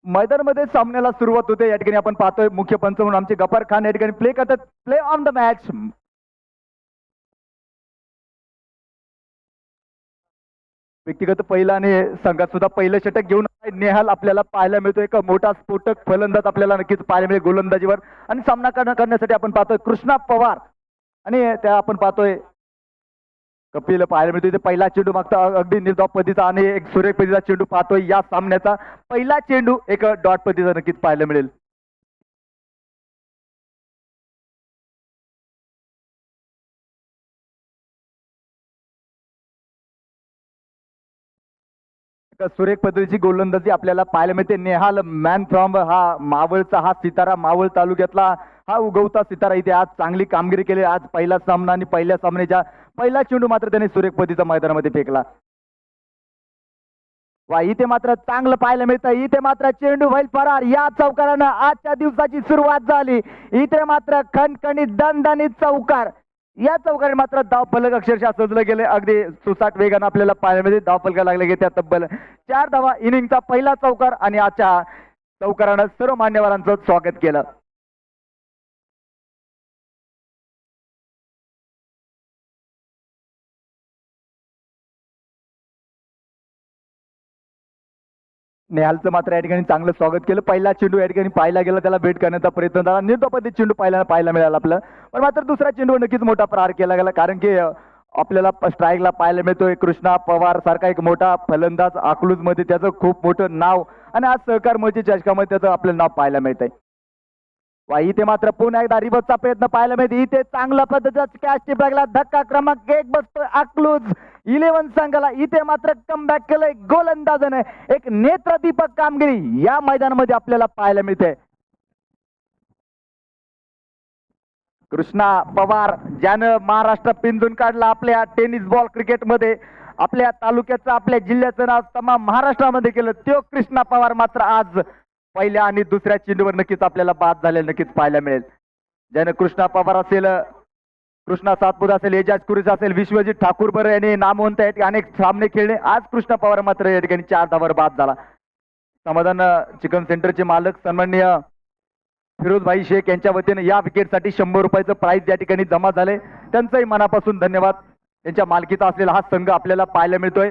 मैदानामध्ये सामन्याला सुरुवात होते. या ठिकाणी आपण पाहतोय मुख्य पंच म्हणून आमचे गफार खान या ठिकाणी प्ले करतात. Play on the match. व्यक्तिगत पहिला आणि संघात सुद्धा पहिलं षटक घेऊन नेहाल आपल्याला पाहायला मिळतो. एक मोठा स्फोटक फलंदाज आपल्याला नक्कीच पाहायला मिळेल गोलंदाजीवर. आणि सामना करण्यासाठी आपण पाहतोय कृष्णा पवार आणि त्या आपण पाहतोय कपिल पाहायला मिळतो. इथे पहिला चेंडू मागता अगदी निर्धाव पद्धतीचा आणि एक सुरेख पद्धतीचा चेंडू पाहतोय. या सामन्याचा पहिला चेंडू एक डॉट पद्धतीचा नक्कीच पाहायला मिळेल. सुरेख पद्धतीची गोलंदाजी आपल्याला पाहायला मिळते. नेहाल मॅन फ्रॉम हा मावळचा हा सितारा, मावळ तालुक्यातला हा उगवता सितारा इथे आज चांगली कामगिरी केली. आज पहिला सामना आणि पहिल्या सामन्याच्या पहिला चेंडू मात्र त्याने सुरेख पद्धतीचा मैदानामध्ये फेकला. वा इथे मात्र चांगलं पाहायला मिळतं. इथे मात्र चेंडू होईल फरार. या चौकारानं आजच्या दिवसाची सुरुवात झाली. इथे मात्र खणखणीत दणदणीत चौकार. या चौकाने मात्र धाव फलक अक्षरशः सजलं गेले. अगदी सुसाट वेगानं आपल्याला पाहायला मिळते. धाव फलका लागले गेले त्या तब्बल 4 धावा. इनिंगचा पहिला चौकार आणि आजच्या चौकारानं सर्व मान्यवरांचं स्वागत केलं. नेहालचं मात्र या ठिकाणी चांगलं स्वागत केलं. पहिला चेंडू या ठिकाणी पाहायला गेला, त्याला भेट करण्याचा प्रयत्न झाला. निर्धापद्धत चेंडू पाहायला मिळाला आपलं. पण मात्र दुसरा चेंडू नक्कीच मोठा प्रहार केला गेला. कारण की आपल्याला स्ट्राईकला पाहायला मिळतोय कृष्णा पवार सारखा एक मोठा फलंदाज. अकलूज मध्ये त्याचं खूप मोठं नाव आणि आज सहकार मर्जी चषकामध्ये त्याचं आपल्याला नाव पाहायला मिळतंय. वा इथे मात्र पुन्हा एकदा रिवर्सचा प्रयत्न पाहायला मिळते. इथे चांगल्या पद्धतीचा कॅच टिप लागला. धक्का क्रमांक 1 बसतोय अकलूज 11 संघाला. इथे मात्र कमबॅक केलंय गोलंदाजाने. एक नेत्रदीपक कामगिरी या मैदानामध्ये आपल्याला पाहायला मिळते. कृष्णा पवार ज्यानं महाराष्ट्र पिंजून काढला आपल्या टेनिस बॉल क्रिकेटमध्ये, आपल्या तालुक्याचं आपल्या जिल्ह्याचं नाव तमाम महाराष्ट्रामध्ये केलं, तो कृष्णा पवार मात्र आज पहिल्या आणि दुसऱ्या चेंडूवर नक्कीच आपल्याला बाद झालेला नक्कीच पाहायला मिळेल. ज्यानं कृष्णा पवार असेल, कृष्णा सातपुते असेल, एजाज कुरेश असेल, विश्वजित ठाकूर यांनी नामवंत आहेत अनेक सामने खेळले. आज कृष्णा पवार मात्र या ठिकाणी 4 धावांवर बाद झाला. समाधान चिकन सेंटरचे मालक सन्माननीय फिरोजभाई शेख यांच्या वतीने या विकेटसाठी 100 रुपयाचं प्राइज या ठिकाणी जमा झाले. त्यांचंही मनापासून धन्यवाद. त्यांच्या मालकीचा असलेला हा संघ आपल्याला पाहायला मिळतोय.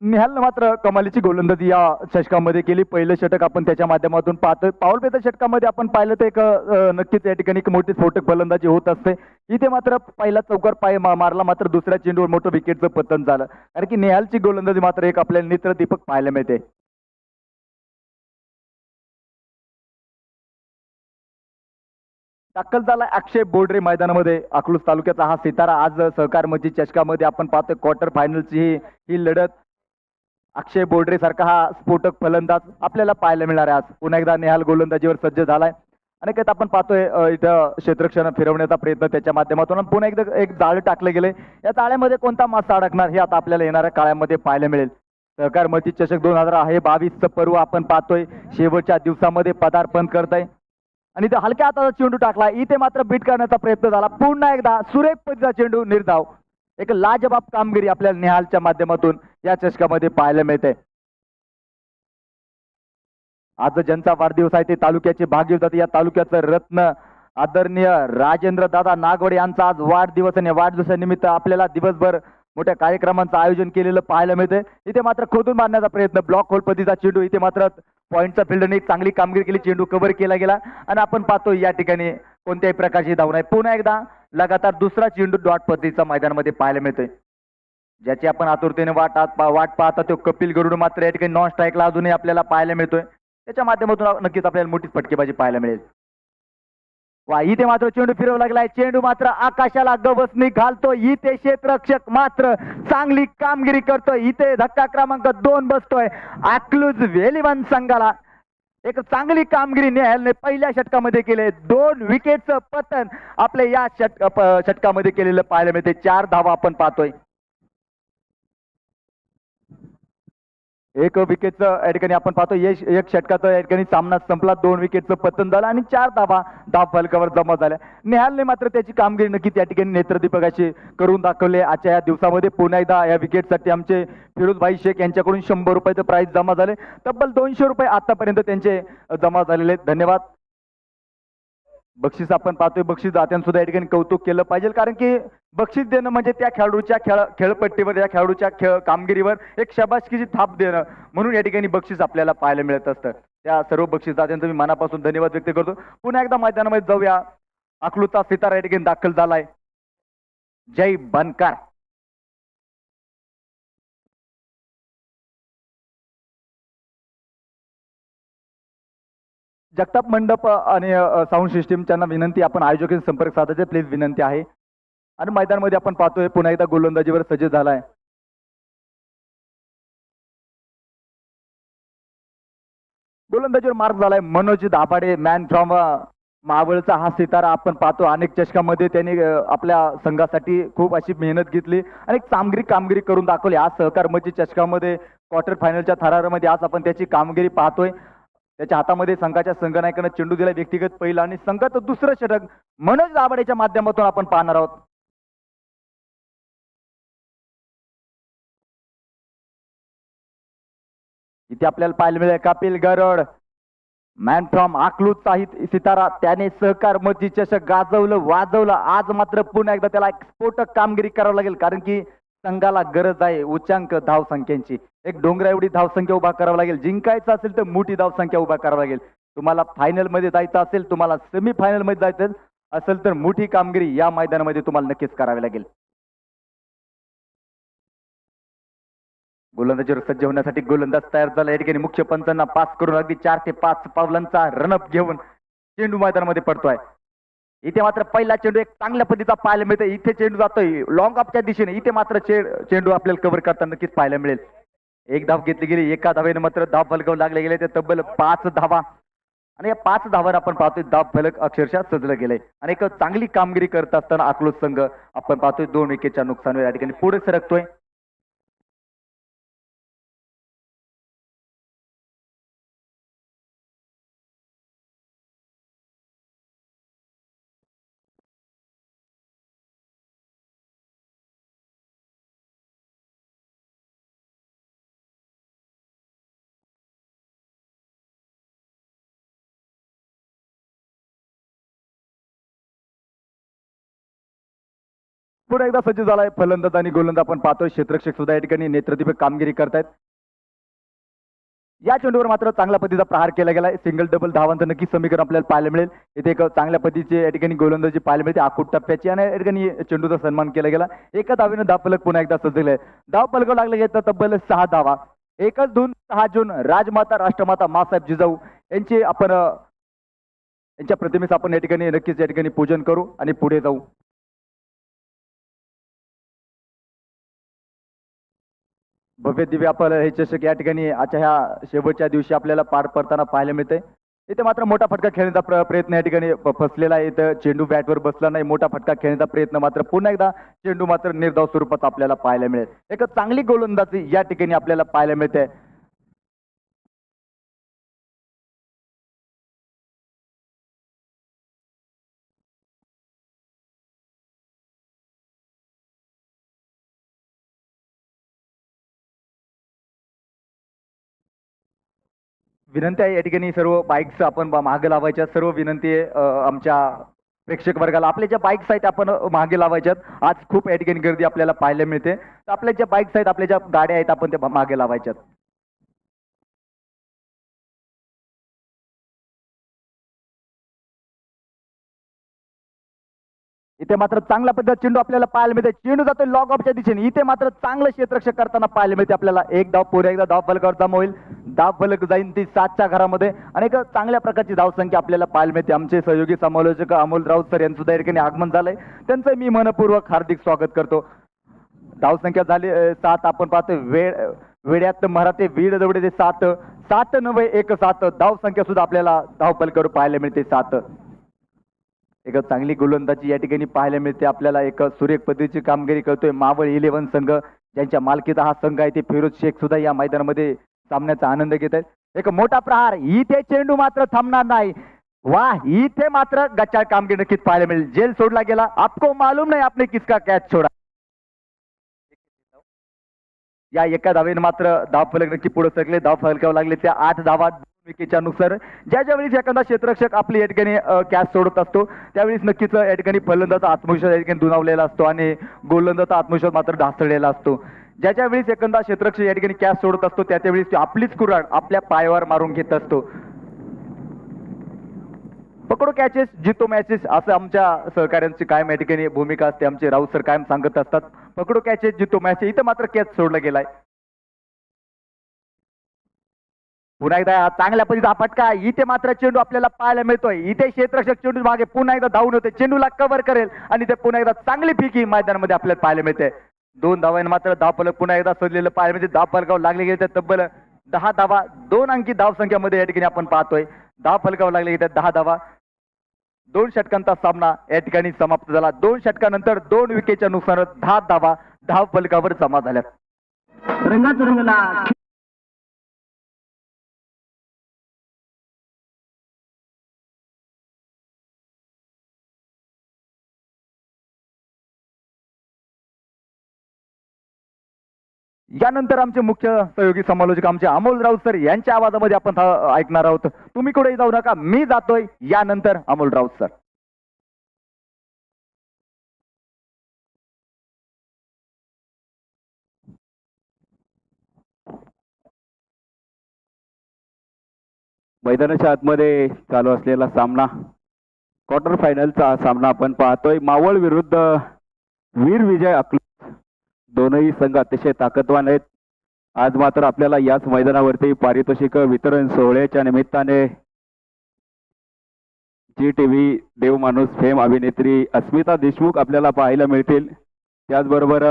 निहालनं मात्र कमालीची गोलंदाजी या षटकामध्ये केली. पहिलं षटक आपण त्याच्या माध्यमातून पाहतोय. पाऊलपेचा षटकामध्ये आपण पाहिलं तर एक नक्कीच या ठिकाणी एक मोठी स्फोटक फलंदाजी होत असते. इथे मात्र पहिला चौकार मारला, मात्र दुसऱ्या चेंडूवर मोठं विकेटचं पतन झालं. कारण की नेहालची गोलंदाजी मात्र एक आपल्याला नेत्रदीपक पाहायला मिळते. दाखल झाला अक्षय बोर्डरे मैदानामध्ये. अकलूज तालुक्याचा हा सितारा आज सहकार मर्जी चषकामध्ये आपण पाहतोय क्वार्टर फायनलची ही लढत. अक्षय बोर्डरे सारखा हा स्फोटक फलंदाज आपल्याला पाहायला मिळणार आहे. आज पुन्हा एकदा नेहाल गोलंदाजीवर सज्ज झालाय आणि काय आपण पाहतोय इथं क्षेत्रक्षण फिरवण्याचा प्रयत्न त्याच्या माध्यमातून पुन्हा एकदा एक जाळ टाकले गेले. या जाळ्यामध्ये कोणता मासा अडकणार हे आता आपल्याला येणाऱ्या काळामध्ये पाहायला मिळेल. सहकार मर्जी चषक 2022 पर्व आपण पाहतोय शेवटच्या दिवसामध्ये पदार्पण करत आहे आणि इथे हलक्या हाताचा चेंडू टाकला. इथे मात्र बीट करण्याचा प्रयत्न झाला. पुन्हा एकदा सुरेख पद्धतीचा चेंडू निर्धाव. एक लाजबाब कामगिरी आपल्याला निहालच्या माध्यमातून या चषकामध्ये पाहायला मिळते. आज ज्यांचा वाढदिवस आहे ते तालुक्याचे भाग्य होतात. या तालुक्याचं रत्न आदरणीय राजेंद्र दादा नागवडे यांचा आज वाढदिवस आणि वाढदिवसानिमित्त आपल्याला दिवसभर मोठ्या कार्यक्रमांचं आयोजन केलेलं पाहायला मिळते. इथे मात्र खोदून मारण्याचा प्रयत्न, ब्लॉक होल पद्धतीचा चेंडू. इथे मात्र पॉईंटचा फिल्डरने चांगली कामगिरी केली. चेंडू कव्हर केला गेला आणि आपण पाहतो या ठिकाणी कोणत्याही प्रकारची धाव नाही. पुन्हा एकदा लगातार दुसरा चेंडू डॉट पद्धतीचा मैदानामध्ये पाहायला मिळतोय. ज्याची आपण आतुरतेने वाट पाहता तो कपिल गरुड मात्र या ठिकाणी नॉन स्ट्राईकला अजूनही आपल्याला पाहायला मिळतोय. त्याच्या माध्यमातून नक्कीच आपल्याला मोठीच फटकेबाजी पाहायला मिळेल. वा इथे मात्र चेंडू फिरवू लागलाय. चेंडू मात्र आकाशाला गवसणी घालतो. इथे क्षेत्ररक्षक मात्र चांगली कामगिरी करतोय. इथे धक्का क्रमांक 2 बसतोय अकलूज 11 संघाला. एक चांगली कामगिरी नेहालने पहिल्या षटकामध्ये केले. 2 विकेटचं पतन आपल्या या षटकामध्ये केलेलं पाहायला मिळते. 4 धावा आपण पाहतोय. एक विकेटचं या ठिकाणी आपण पाहतो एक षटकाचा या ठिकाणी सामना संपला. 2 विकेटचं पतन झालं आणि 4 धावा धाव फलकावर जमा झाल्या. नेहालने मात्र त्याची कामगिरी नक्कीच या ठिकाणी नेत्रदीपकाशी करून दाखवले. आजच्या या दिवसामध्ये पुन्हा एकदा या विकेटसाठी आमचे फिरोजभाई शेख यांच्याकडून 100 रुपयाचं प्राइज जमा झाले. तब्बल 200 रुपये आतापर्यंत त्यांचे जमा झालेले. धन्यवाद. बक्षीस आपण पाहतोय, बक्षीस दात्यानं सुद्धा या ठिकाणी कौतुक केलं पाहिजे, कारण की बक्षीस देणं म्हणजे त्या खेळाडूच्या खेळपट्टीवर या खेळाडूच्या कामगिरीवर एक शाबासकीची थाप देणं, म्हणून या ठिकाणी बक्षीस आपल्याला पाहायला मिळत असतं. त्या सर्व बक्षीस दात्यांचं मी मनापासून धन्यवाद व्यक्त करतो. पुन्हा एकदा मैदानामध्ये जाऊया. अकलूजचा सितारा या ठिकाणी दाखल झालाय. जय बनकर. जगताप मंडप आणि साऊंड सिस्टीम त्यांना विनंती, आपण आयोजकांशी संपर्क साधायचे प्लीज विनंती आहे. आणि मैदानामध्ये आपण पाहतोय पुन्हा एकदा गोलंदाजीवर सज्ज झालाय. गोलंदाजीवर मार्क झालाय मनोज दाभाडे, मॅन फ्रॉम मावळचा हा सितारा. आपण पाहतो अनेक चषकामध्ये त्यांनी आपल्या संघासाठी खूप अशी मेहनत घेतली आणि कामगिरी करून दाखवली. आज सहकारमची चषकामध्ये क्वार्टर फायनलच्या थरारामध्ये आज आपण त्याची कामगिरी पाहतोय. त्याच्या हातामध्ये संघाच्या संघनायकानं चेंडू दिला, व्यक्तिगत पहिला आणि संघाचं दुसरं षटक मनोज दाभाडेच्या माध्यमातून आपण पाहणार आहोत. इथे आपल्याला पाहायला मिळेल कपिल गरड, मॅन फ्रॉम अकलूजचा सितारा. त्याने सहकार मची चषक गाजवलं वाजवलं. आज मात्र पुन्हा एकदा त्याला एक स्फोटक कामगिरी करावं लागेल, कारण की संघाला गरज आहे उच्चांक धावसंख्येची. एक डोंगरा एवढी धावसंख्या उभा करावं लागेल. जिंकायचं असेल तर मोठी धावसंख्या उभा करावं लागेल. तुम्हाला फायनल मध्ये जायचं असेल, तुम्हाला सेमी फायनल मध्ये जायचं असेल तर मोठी कामगिरी या मैदानामध्ये तुम्हाला नक्कीच करावी लागेल. गोलंदाजीवर सज्ज होण्यासाठी गोलंदाज तयार झाला. या ठिकाणी मुख्य पंचांना पास करून अगदी 4 ते 5 पावलांचा रनअप घेऊन चेंडू मैदानामध्ये पडतोय. इथे मात्र पहिला चेंडू एक चांगल्या पद्धतीचा पाहायला मिळतो. इथे चेंडू जातोय लॉंग ऑफच्या दिशेने. इथे मात्र चेंडू आपल्याला कव्हर करताना नक्कीच पाहायला मिळेल. एक धाव घेतली गेली. एका धावेने मात्र धाव फलकावर लागले गेले. ते तब्बल 5 धावा आणि या 5 धावांवर आपण पाहतोय धाव फलक अक्षरशः सजलं गेलंय. आणि एक चांगली कामगिरी करत असताना अकलूज संघ आपण पाहतोय 2 विकेटच्या नुकसानावर या ठिकाणी पुढे सरकतोय. पुन्हा एकदा सज्ज झालाय फलंदाज आणि गोलंदाज. आपण पाहतोय क्षेत्ररक्षक सुद्धा या ठिकाणी नेत्रदीपक कामगिरी करतायत. या चेंडूवर मात्र चांगल्या पद्धतीचा प्रहार केला गेलाय. सिंगल डबल धावांचं नक्की समीकरण आपल्याला पाहायला मिळेल. इथे एक चांगल्या पद्धतीची या ठिकाणी गोलंदाजी पाहायला मिळते. आखूट टप्प्याची आणि या ठिकाणी चेंडूचा सन्मान केला गेला. एका धावेनं धाव फलक पुन्हा एकदा सजवलाय. धाव फलक लागले गेले तब्बल 6 धावा. 1-2-6 जून राजमाता राष्ट्रमाता मासाहेब जिजाऊ यांची आपण यांच्या प्रतिमेस आपण या ठिकाणी नक्कीच या ठिकाणी पूजन करू आणि पुढे जाऊ. भव्य दिव्य आपल्याला हे चषक या ठिकाणी आजच्या ह्या शेवटच्या दिवशी आपल्याला पार पडताना पाहायला मिळते. इथे मात्र मोठा फटका खेळण्याचा प्रयत्न या ठिकाणी फसलेला आहे. इथं चेंडू बॅटवर बसला नाही. मोठा फटका खेळण्याचा प्रयत्न मात्र पुन्हा एकदा चेंडू मात्र निर्धाव स्वरूपात आपल्याला पाहायला मिळेल. एक चांगली गोलंदाजी या ठिकाणी आपल्याला पाहायला मिळते. विनंती आहे या ठिकाणी सर्व बाईक्स आपण मागे लावायच्या. सर्व विनंती आहे आमच्या प्रेक्षक वर्गाला. आपल्या ज्या बाईक्स आहेत आपण मागे लावायच्यात. आज खूप या ठिकाणी गर्दी आपल्याला पाहायला मिळते. तर आपल्या ज्या बाईक्स आहेत, आपल्या ज्या गाड्या आहेत, आपण त्या मागे लावायच्यात. इथे मात्र चांगल्या पद्धतीचा चेंडू आपल्याला पाहायला मिळते. चेंडू जातोय लॉग ऑफच्या दिशेने. इथे मात्र चांगलं क्षेत्ररक्षक करताना पाहायला मिळते आपल्याला. एक धाव पुढे एकदा धाव फलकावर जमा होईल. धाव फलक जाईन ती 7च्या घरामध्ये आणि एक चांगल्या प्रकारची धावसंख्या आपल्याला पाहायला मिळते. आमचे सहयोगी समालोचक अमोल राऊत सर यांचं सुद्धा या ठिकाणी आगमन झालंय. त्यांचं मी मनपूर्वक हार्दिक स्वागत करतो. धावसंख्या झाली 7. आपण पाहतोय वेड्यात मराठे वीड जवळ ते 7. 7-9-1-7 धावसंख्या सुद्धा आपल्याला धाव फलकावर पाहायला मिळते 7. एक चांगली गोलंदाजी या ठिकाणी पाहायला मिळते आपल्याला. एक सुरेख पद्धतीची कामगिरी करतोय मावळ 11 संघ, ज्यांच्या मालकीचा हा संघ आहे. ते फिरोज शेख सुद्धा या मैदानामध्ये सामन्याचा आनंद घेत आहेत। एक मोठा प्रहार, इथे चेंडू मात्र थांबणार नाही। वाह, इथे मात्र गच्चाळ कामगिरी नक्कीच पाहायला मिळेल। जेल सोडला गेला, आपको मालूम नाही आपने किसका कॅच छोडा। या एका धावेने मात्र धाव फलक नक्की पुढे सरकले। धाव फलकावर लागले त्या 8 धावा विकेटच्या नुसार। ज्या वेळेस एखादा क्षेत्ररक्षक आपली या ठिकाणी कॅच सोडत असतो त्यावेळेस नक्कीच या ठिकाणी फलंदाजाचा आत्मविश्वास या ठिकाणी दुणावलेला असतो आणि गोलंदाजाचा आत्मविश्वास मात्र ढासळलेला असतो। ज्या वेळेस एखादा क्षेत्ररक्षक या ठिकाणी कॅच सोडत असतो त्या वेळेस आपलीच कुऱ्हाड आपल्या पायावर मारून घेत असतो। पकडो कॅचेस जितो मॅचेस असं आमच्या सहकार्यांची कायम या ठिकाणी भूमिका असते। आमचे राऊत सर कायम सांगत असतात पकडो कॅचेस जितो मॅचेस। इथं मात्र कॅच सोडला गेलाय। पुन्हा एकदा चांगल्या पद्धतीचा फटका, इथे मात्र चेंडू आपल्याला पाहायला मिळतोय। इथे क्षेत्ररक्षक चेंडू मागे पुन्हा एकदा धावून होते, चेंडूला कव्हर करेल आणि ते पुन्हा एकदा चांगली फिकी मैदानामध्ये आपल्याला पाहायला मिळते। 2 धावांनी मात्र धाव फलक पुन्हा एकदा सजलेलं पाहायला म्हणजे धाव फलकावर लागले गेले तर तब्बल 10 धावा 2 अंकी धाव संख्यामध्ये या ठिकाणी आपण पाहतोय। धाव फलकावर लागले गेले 10 धावा। 2 षटकांचा सामना या ठिकाणी समाप्त झाला। 2 षटकानंतर 2 विकेटच्या नुसार 10 धावा धाव फलकावर जमा झाल्यात। रंगात रंगला यानंतर आमचे मुख्य सहयोगी समालोचक आमचे अमोल राऊत सर यांच्या आवाजामध्ये आपण ऐकणार आहोत। तुम्ही कुठेही जाऊ नका, मी जातोय यानंतर अमोल राऊत सर। मैदानाच्या आतमध्ये चालू असलेला सामना, क्वार्टर फायनलचा सामना आपण पाहतोय। मावळ विरुद्ध वीर विजय अकलूज, दोनही संघ अतिशय ताकदवान आहेत। आज मात्र आपल्याला याच मैदानावरती पारितोषिक वितरण सोहळ्याच्या निमित्ताने जी टीव्ही देवमाणूस फेम अभिनेत्री अस्मिता देशमुख आपल्याला पाहायला मिळतील। त्याचबरोबर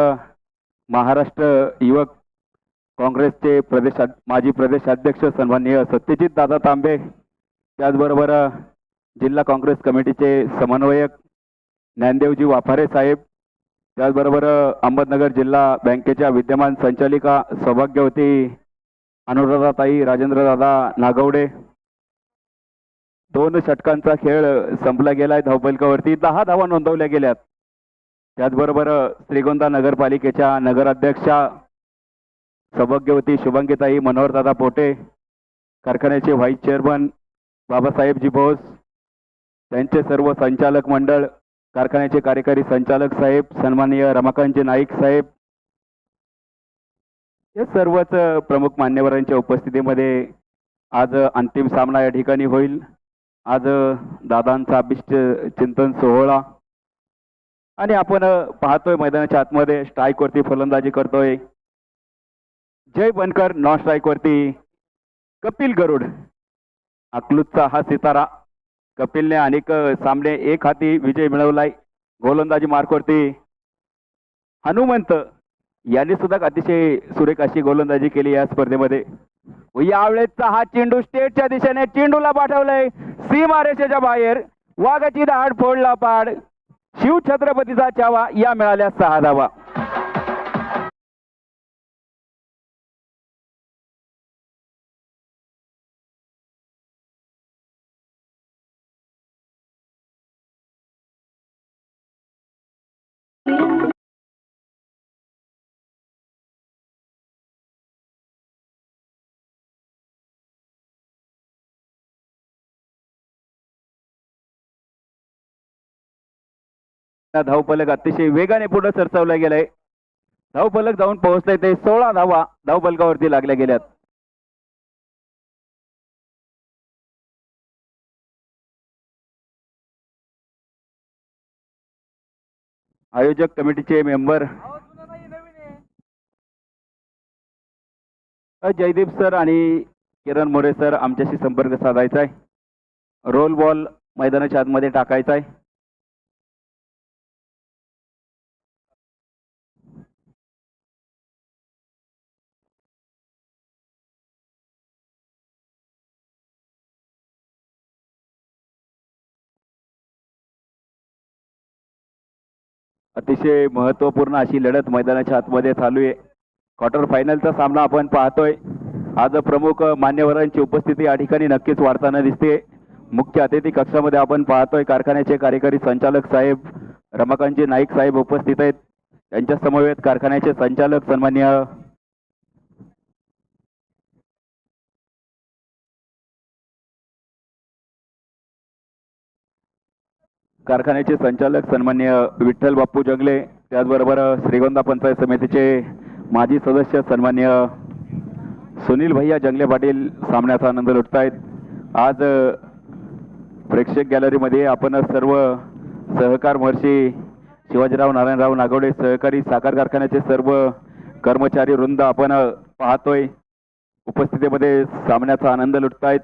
महाराष्ट्र युवक काँग्रेसचे माजी प्रदेशाध्यक्ष सन्माननीय सत्यजित दादा तांबे, त्याचबरोबर जिल्हा काँग्रेस कमिटीचे समन्वयक ज्ञानदेवजी वाफारे साहेब, त्याचबरोबर अहमदनगर जिल्हा बँकेच्या विद्यमान संचालिका सौभाग्यवती अनुराधाताई राजेंद्रदादा नागवडे। 2 षटकांचा खेळ संपला गेलाय। धावफलकावरती 10 धावा नोंदवल्या गेल्यात। त्याचबरोबर श्रीगोंदा नगरपालिकेच्या नगराध्यक्षा सौभाग्यवती शुभांगीताई मनोहरदादा पोटे, कारखान्याचे व्हाईस चेअरमन बाबासाहेबजी बोस, त्यांचे सर्व संचालक मंडळ, कारखान्याचे कार्यकारी संचालक साहेब सन्माननीय रमाकांतजी नाईक साहेब, हे सर्वच प्रमुख मान्यवरांच्या उपस्थितीमध्ये आज अंतिम सामना या ठिकाणी होईल। आज दादांचा अभिष्ट चिंतन सोहळा आणि आपण पाहतोय मैदानाच्या आतमध्ये स्ट्राईक वरती फलंदाजी करतोय जय बनकर, नॉन स्ट्राईक वरती कपिल गरुड। अकलूजचा हा सितारा कपिलने अनेक सामने एक हाती विजय मिळवलाय। गोलंदाजी मार्कवरती हनुमंत यांनी सुद्धा अतिशय सुरेख अशी गोलंदाजी केली या स्पर्धेमध्ये। यावेळेसचा हा चेंडू स्टेटच्या दिशेने चेंडूला पाठवलंय सीमारेषेच्या बाहेर, वाघाची दाढ फोडला पाड, शिव छत्रपतीचा चावा। या मिळाल्या 6 धावा। धावफलक अतिशय वेगाने पुढे सरसावला गेलाय। धावफलक जाऊन पोहोचले ते 16 धावा धावफलकावरती लागल्या गेल्यात। आयोजक कमिटीचे मेंबर जयदीप सर आणि किरण मोरे सर आमच्याशी संपर्क साधायचा आहे। रोल बॉल मैदानाच्या आतमध्ये टाकायचा आहे। अतिशय महत्त्वपूर्ण अशी लढत मैदानाच्या आतमध्ये चालू आहे। क्वार्टर फायनलचा सामना आपण पाहतोय आज प्रमुख मान्यवरांची उपस्थिती या ठिकाणी नक्कीच वाढताना दिसते. मुख्य अतिथी कक्षामध्ये आपण पाहतोय कारखान्याचे कार्यकारी संचालक साहेब रमाकांतजी नाईक साहेब उपस्थित आहेत. त्यांच्या समवेत कारखान्याचे संचालक सन्मान्य कारखान्याचे संचालक सन्मान्य विठ्ठल बाप्पू जंगले, त्याचबरोबर श्रीगोंदा पंचायत समितीचे माजी सदस्य सन्मान्य सुनील भैया जंगले पाटील सामन्याचा आनंद लुटतायत. आज प्रेक्षक गॅलरीमध्ये आपण सर्व सहकार महर्षी शिवाजीराव नारायणराव नागवडे सहकारी साखर कारखान्याचे सर्व कर्मचारी वृंद आपण पाहतोय. उपस्थितीमध्ये सामन्याचा आनंद लुटतायत.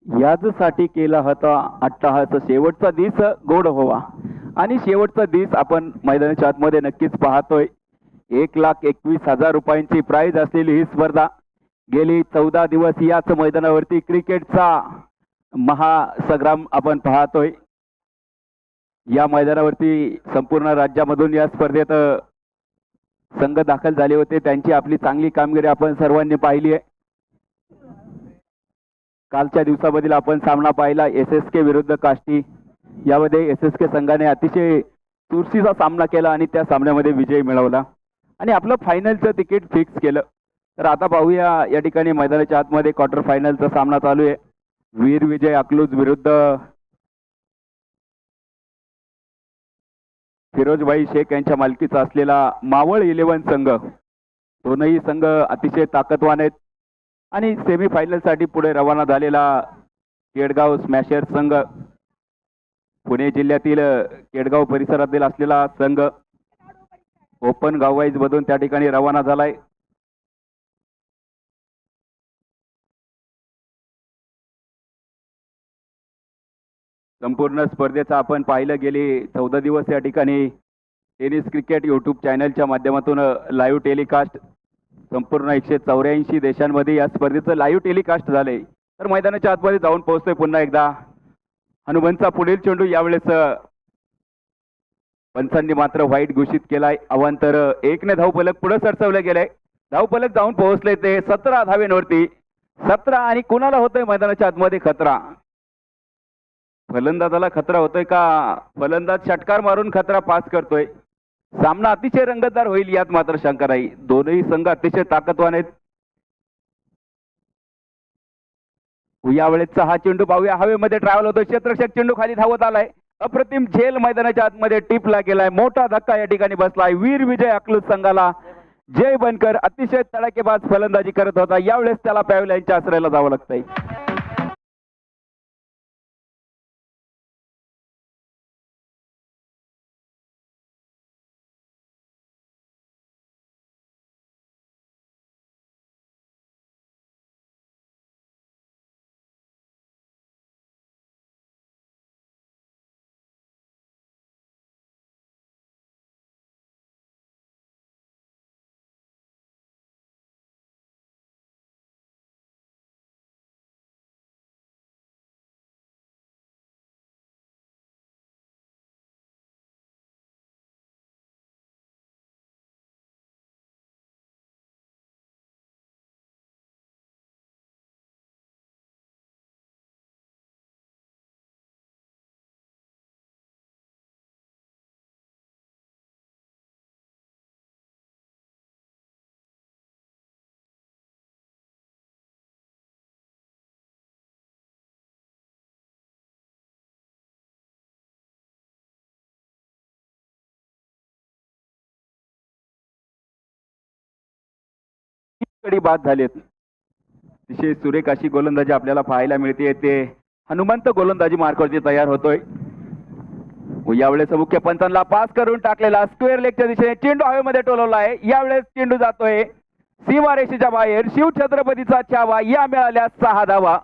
याचसाठी केला होता अट्टहास, शेवटचा दिस गोड व्हावा. आणि शेवटचा दिस आपण मैदानाच्या आतमध्ये नक्कीच पाहतोय. 1,21,000 रुपयांची प्राइज असलेली ही स्पर्धा गेली 14 दिवस याच मैदानावरती क्रिकेटचा महासंग्राम आपण पाहतोय. या मैदानावरती संपूर्ण राज्यामधून या स्पर्धेत संघ दाखल झाले होते. त्यांची आपली चांगली कामगिरी आपण सर्वांनी पाहिली आहे. कालच्या दिवसामधील आपण सामना पाहिला SSK विरुद्ध काष्टी. यामध्ये SSK संघाने अतिशय चुरशीचा सामना केला आणि त्या सामन्यामध्ये विजय मिळवला आणि आपलं फायनलचं तिकीट फिक्स केलं. तर आता पाहूया या ठिकाणी मैदानाच्या आतमध्ये क्वार्टर फायनलचा सामना चालू आहे. वीर विजय अकलूज विरुद्ध फिरोजभाई शेख यांच्या मालकीचा असलेला मावळ 11 संघ. दोनही संघ अतिशय ताकदवान आहेत आणि सेमीफायनल साठी पुढे रवाना झालेला केडगाव स्मॅशर संघ, पुणे जिल्ह्यातील केडगाव परिसरातील असलेला संघ ओपन गाववाईज मधून त्या ठिकाणी रवाना झालाय. संपूर्ण स्पर्धेचं आपण पाहिलं गेली 14 दिवस या ठिकाणी टेनिस क्रिकेट यूट्यूब चॅनलच्या माध्यमातून लाईव्ह टेलिकास्ट संपूर्ण 184 देशांमध्ये या स्पर्धेचं लाईव्ह टेलिकास्ट झालंय. तर मैदानाच्या आतमध्ये जाऊन पोहोचतोय पुन्हा एकदा हनुमंतचा पुढील चेंडू. यावेळेस पंचांनी मात्र व्हाईट घोषित केलाय. अवांतर 1 धावफलक पुढे सरसवलं गेलंय. धावफलक जाऊन पोहोचले ते 17 धावेंवरती. 17 आणि कुणाला होतोय मैदानाच्या आतमध्ये खतरा? फलंदाजाला खतरा होतोय का फलंदाज षटकार मारून खतरा पास करतोय? सामना अतिशय रंगतदार होईल यात मात्र शंका नाही. दोनही संघ अतिशय ताकदवान आहेत. यावेळेसचा हा चेंडू पाहूया. हवेमध्ये ट्रॅव्हल होतोय. क्षेत्ररक्षक चेंडू खाली धावत आलाय. अप्रतिम झेल मैदानाच्या आतमध्ये टिपला गेलाय. मोठा धक्का या ठिकाणी बसलाय. वीर विजय अकलूज संघाला जय बनकर अतिशय तडाखेबाज फलंदाजी करत होता. यावेळेस त्याला पॅव्हल यांच्या आश्रयाला जावं लागतंय. कडे बाद झालेत. अतिशय सुरेख अशी गोलंदाजी आपल्याला पाहायला मिळते. ते हनुमंत गोलंदाजी मार्गावरती तयार होतोय. यावेळेस मुख्य पंचांना पास करून टाकलेला स्क्वेअर लेगच्या दिशेने चेंडू हवेमध्ये टोलवला आहे. यावेळेस चेंडू जातोय सीमारेषेच्या बाहेर. शिवछत्रपतीचा छावा. या मिळाल्या 6 धावा.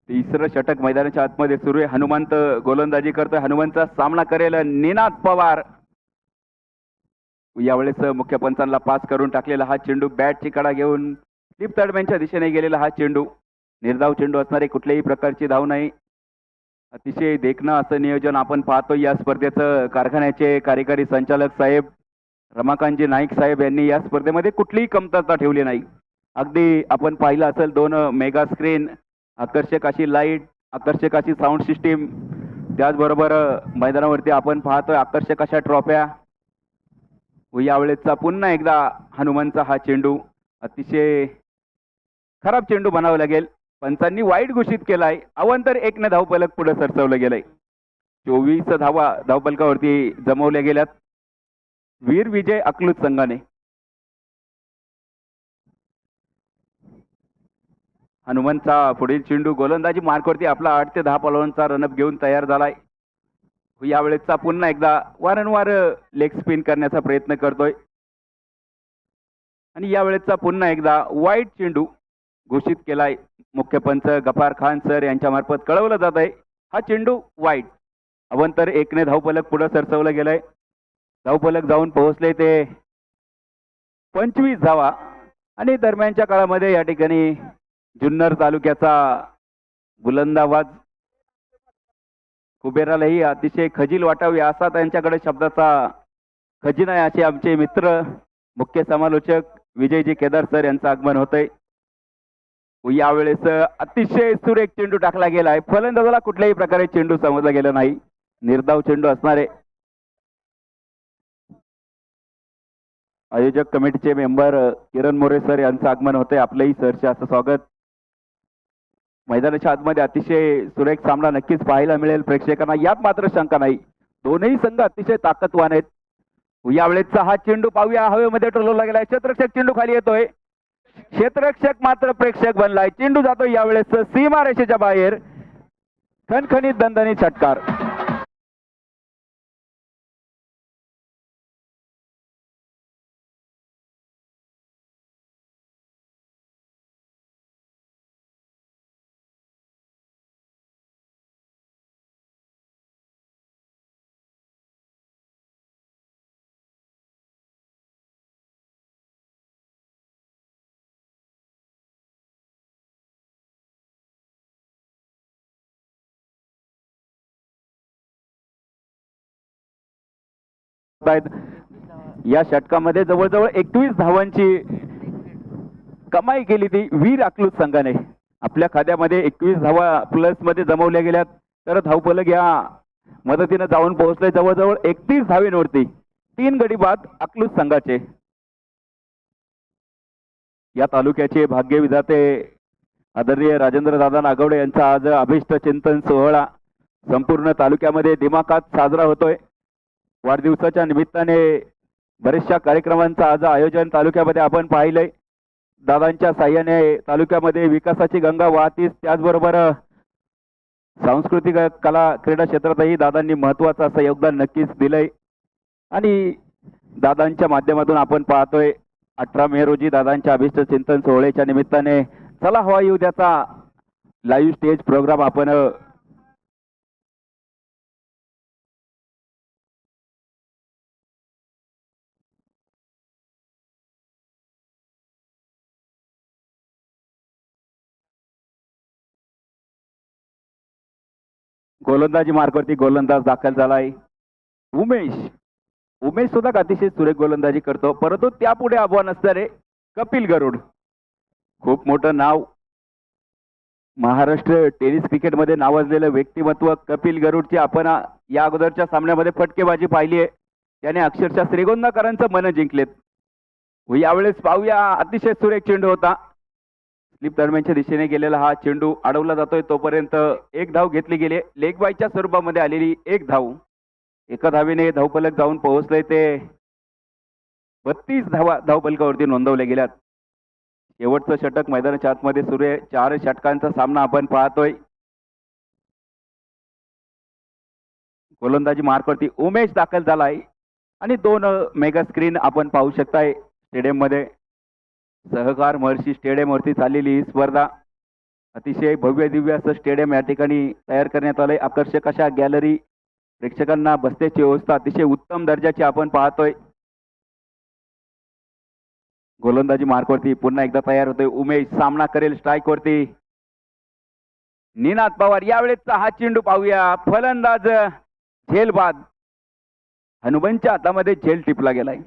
तिसरं षटक मैदानाच्या आतमध्ये सुरू आहे. हनुमंत गोलंदाजी करतोय. हनुमंतचा सामना करेल निनाद पवार. यावेळेस मुख्य पंचांना पास करून टाकलेला हा चेंडू बॅटची कडा घेऊन स्लिप तडम्यांच्या दिशेने गेलेला हा चेंडू. निर्धाव चेंडू असणारे कुठल्याही प्रकारची धाव नाही. अतिशय देखणं असं नियोजन आपण पाहतो या स्पर्धेचं. कारखान्याचे कार्यकारी संचालक साहेब रमाकांतजी नाईक साहेब यांनी या स्पर्धेमध्ये कुठलीही कमतरता ठेवली नाही. अगदी आपण पाहिलं असेल 2 मेगा स्क्रीन, आकर्षक अशी लाईट, आकर्षक अशी साऊंड सिस्टीम, त्याचबरोबर मैदानावरती आपण पाहतोय आकर्षक अशा ट्रॉफ्या. यावेळेसचा पुन्हा एकदा हनुमंतचा हा चेंडू अतिशय खराब चेंडू म्हणावं लागेल. पंचांनी वाईट घोषित केलाय. अवंतर 1 ने धावफलक पुढे सरसवलं गेलंय. 24 धावा धावफलकावरती जमवल्या गेल्यात वीर विजय अकलूज संघाने. हनुमंतचा पुढील चेंडू गोलंदाजी मार्कवरती आपला 8 ते 10 पॉलांचा रनअप घेऊन तयार झालाय. यावेळेसचा पुन्हा एकदा वारंवार लेग स्पिन करण्याचा प्रयत्न करतोय आणि यावेळेसचा पुन्हा एकदा वाईट चेंडू घोषित केलाय. मुख्य पंच गफार खान सर यांच्या मार्फत कळवलं जात आहे हा चेंडू वाईट. अवंतर 1 ने धावफलक पुढे सरसवलं गेलंय. धावफलक जाऊन पोहोचले ते 25 धावा आणि दरम्यानच्या काळामध्ये या ठिकाणी जुन्नर तालुक्याचा बुलंदाबाज कुबेरालाही अतिशय खजील वाटावी असा त्यांच्याकडे शब्दाचा खजिना आहे असे आमचे मित्र मुख्य समालोचक विजयजी केदार सर यांचं आगमन होतंय. यावेळेस अतिशय सुरेख चेंडू टाकला गेलाय. फलंदाजाला कुठल्याही प्रकारे चेंडू समजला गेला नाही. निर्धाव चेंडू असणारे आयोजक कमिटीचे मेंबर किरण मोरे सर यांचं आगमन होते. आपलंही सरचे असं स्वागत. मैदानाच्या आतमध्ये अतिशय सुरेख सामना नक्कीच पाहायला मिळेल प्रेक्षकांना, यात मात्र शंका नाही. दोनही संघ अतिशय ताकदवान आहेत. यावेळेसचा हा चेंडू पाहूया. हवेमध्ये टोलवला गेलाय. क्षेत्ररक्षक चेंडू खाली येतोय. क्षेत्ररक्षक मात्र प्रेक्षक बनलाय. चेंडू जातोय यावेळेस सीमारेषेच्या बाहेर. खणखणीत दणदणीत षटकार. या षटकामध्ये जवळजवळ 21 धावांची कमाई केली ती वीर अकलूज संघाने. आपल्या खात्यामध्ये 21 धावा प्लस मध्ये जमवल्या गेल्यात. तर धावफलक या मदतीने जाऊन पोहोचले जवळजवळ 31 धावेंवरती. 3 गडी बाद अकलूज संघाचे. या तालुक्याचे भाग्य विधाते आदरणीय राजेंद्र दादा नागवडे यांचा आज अभिष्ट चिंतन सोहळा संपूर्ण तालुक्यामध्ये दिमाखात साजरा होतोय. वाढदिवसाच्या निमित्ताने बरेचशा कार्यक्रमांचं आज आयोजन तालुक्यामध्ये आपण पाहिलंय. दादांच्या साह्याने तालुक्यामध्ये विकासाची गंगा वाहतीस. त्याचबरोबर सांस्कृतिक कला क्रीडा क्षेत्रातही दादांनी महत्वाचं असं योगदान नक्कीच दिलंय आणि दादांच्या माध्यमातून आपण पाहतोय 18 मे रोजी दादांच्या अभिष्ट चिंतन सोहळ्याच्या निमित्ताने चला हवा येऊ द्याचा लाईव्ह स्टेज प्रोग्राम आपण गोलंदाजी मार्कवरती गोलंदाज दाखल झालाय उमेश सुद्धा अतिशय सुरेख गोलंदाजी करतो. परंतु त्यापुढे आव्हान असणारे कपिल गरुड, खूप मोठं नाव, महाराष्ट्र टेनिस क्रिकेटमध्ये नावाजलेलं व्यक्तिमत्व कपिल गरुडची आपण या अगोदरच्या सामन्यामध्ये फटकेबाजी पाहिली आहे. त्याने अक्षरशः श्रीगोंदाकरांचं मन जिंकलेत. यावेळेस पाहूया. अतिशय सुरेख चेंडू होता. स्लिप दरम्यानच्या दिशेने गेलेला हा चेंडू अडवला जातोय. तोपर्यंत 1 धाव घेतली गेली. लेग बायच्या स्वरूपामध्ये आलेली 1 धाव. 1 धावेने धावफलक जाऊन पोहोचले ते 32 धावा धावफलकावरती नोंदवल्या गेल्यात. शेवटचं षटक मैदानाच्या आतमध्ये सुरू आहे. 4 षटकांचा सामना आपण पाहतोय. गोलंदाजी मार्कवरती उमेश दाखल झालाय आणि 2 मेगा स्क्रीन आपण पाहू शकताय स्टेडियम मध्ये. सहकार महर्षी स्टेडियम वरती चाललेली ही स्पर्धा अतिशय भव्य दिव्य असं स्टेडियम या ठिकाणी तयार करण्यात आलंय. आकर्षक अशा गॅलरी, प्रेक्षकांना बसण्याची व्यवस्था अतिशय उत्तम दर्जाची आपण पाहतोय. गोलंदाजी मार्कवरती पुन्हा एकदा तयार होतोय उमेश. सामना करेल स्ट्राईक वरती निनाद पवार. यावेळेसचा हा चेंडू पाहूया. फलंदाज झेलबाद. हनुमंतच्या हातामध्ये झेल टिपला गेलाय.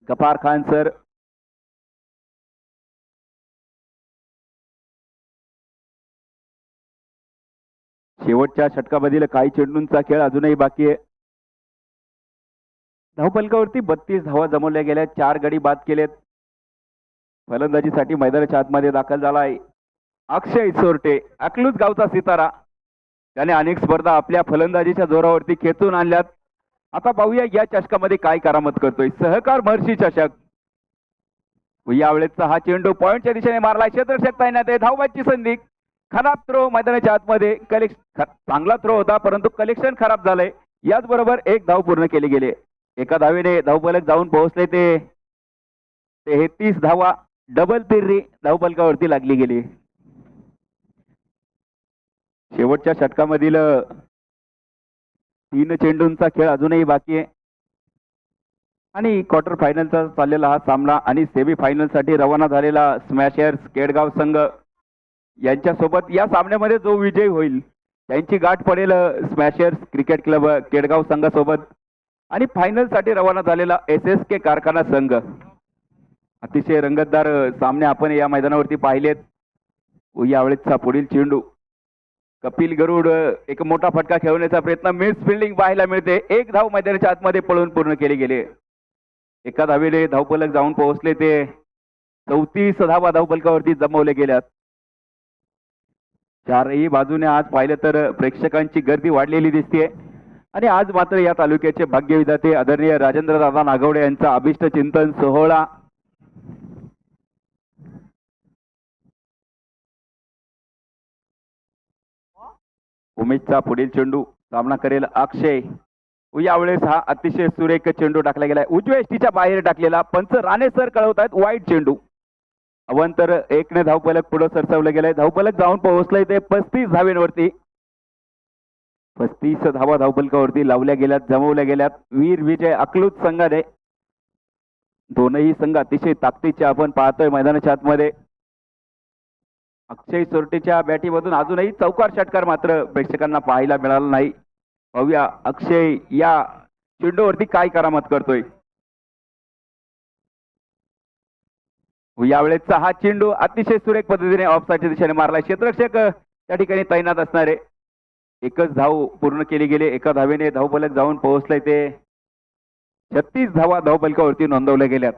गफार खान सर. शेवटच्या षटकामधील काही चेंडूंचा खेळ अजूनही बाकी आहे. धावफलकावरती 32 धावा जमवल्या गेल्या. 4 गडी बाद केलेत. फलंदाजीसाठी मैदानाच्या आतमध्ये दाखल झालाय अक्षय सोरटे. अकलूज गावचा सितारा. त्याने अनेक स्पर्धा आपल्या फलंदाजीच्या जोरावरती खेचून आणल्यात. आता पाहूया या चषकामध्ये काय करामत करतोय. सहकार महर्षी चषक. यावेळेसचा हा चेंडू पॉइंटच्या दिशेने मारला. क्षेत्ररक्षक तैनात आहे. धावबाची संधी. खराब थ्रो मैदानाच्या आतमध्ये. चांगला थ्रो होता परंतु कलेक्शन खराब झालंय. याचबरोबर एक धाव पूर्ण केली गेली. एका धावेने धावफलक जाऊन पोहोचले ते 33 धावा. डबल तिर्री धावफलकावरती लागली गेली. शेवटच्या षटकामधील 3 चेंडूंचा खेळ अजूनही बाकी आहे आणि क्वार्टर फायनलचा चाललेला हा सामना आणि सेमी फायनल साठी रवाना झालेला स्मॅशर्स केडगाव संघ यांच्यासोबत या सामन्यामध्ये जो विजय होईल त्यांची गाठ पडेल स्मॅशर्स क्रिकेट क्लब केडगाव संघासोबत आणि फायनल साठी रवाना झालेला SSK कारखाना संघ. अतिशय रंगतदार सामने आपण या मैदानावरती पाहिलेत. यावेळेसचा पुढील चेंडू. कपिल गरुड एक मोठा फटका खेळवण्याचा प्रयत्न. मिस फिल्डिंग पाहायला मिळते. एक धाव मैदानाच्या आतमध्ये पळून पूर्ण केली गेली. एका धावेने धावफलक जाऊन पोहोचले ते 34 धावा धावफलकावरती जमवले गेल्यात. चारही बाजूने आज पाहिलं तर प्रेक्षकांची गर्दी वाढलेली दिसते आणि आज मात्र या तालुक्याचे भाग्यविधाते आदरणीय राजेंद्र दादा नागवडे यांचा अभिष्ट चिंतन सोहळा उमेशचा पुढील चेंडू. सामना करेल अक्षय. यावेळेस हा अतिशय सुरेख चेंडू टाकला गेलाय. उजव्या एष्टीच्या बाहेर टाकलेला. पंच राणे सर कळवतात वाईट चेंडू. अवंतर 1ने धावफलक पुढे सरसवलं गेलंय. धावफलक जाऊन पोहोचलंय ते 35 धावेंवरती. 35 धावा धावफलकावरती लावल्या गेल्यात, जमवल्या गेल्यात. वीर विजय अकलूज संघाने. दोनही संघ अतिशय ताकदीचे आपण पाहतोय मैदानाच्या आतमध्ये. अक्षय सोरटेच्या बॅटीमधून अजूनही चौकार षटकार मात्र प्रेक्षकांना पाहायला मिळाला नाही. पाहूया अक्षय या चेंडूवरती काय करामत करतोय. यावेळेसचा हा चेंडू अतिशय सुरेख पद्धतीने ऑफसाईडच्या दिशेने मारला. क्षेत्ररक्षक त्या ठिकाणी तैनात असणारे. एकच धाव पूर्ण केली गेली. एका धावेने धावफलक जाऊन पोहोचले ते 36 धावा धावफलकावरती नोंदवल्या गेल्यात.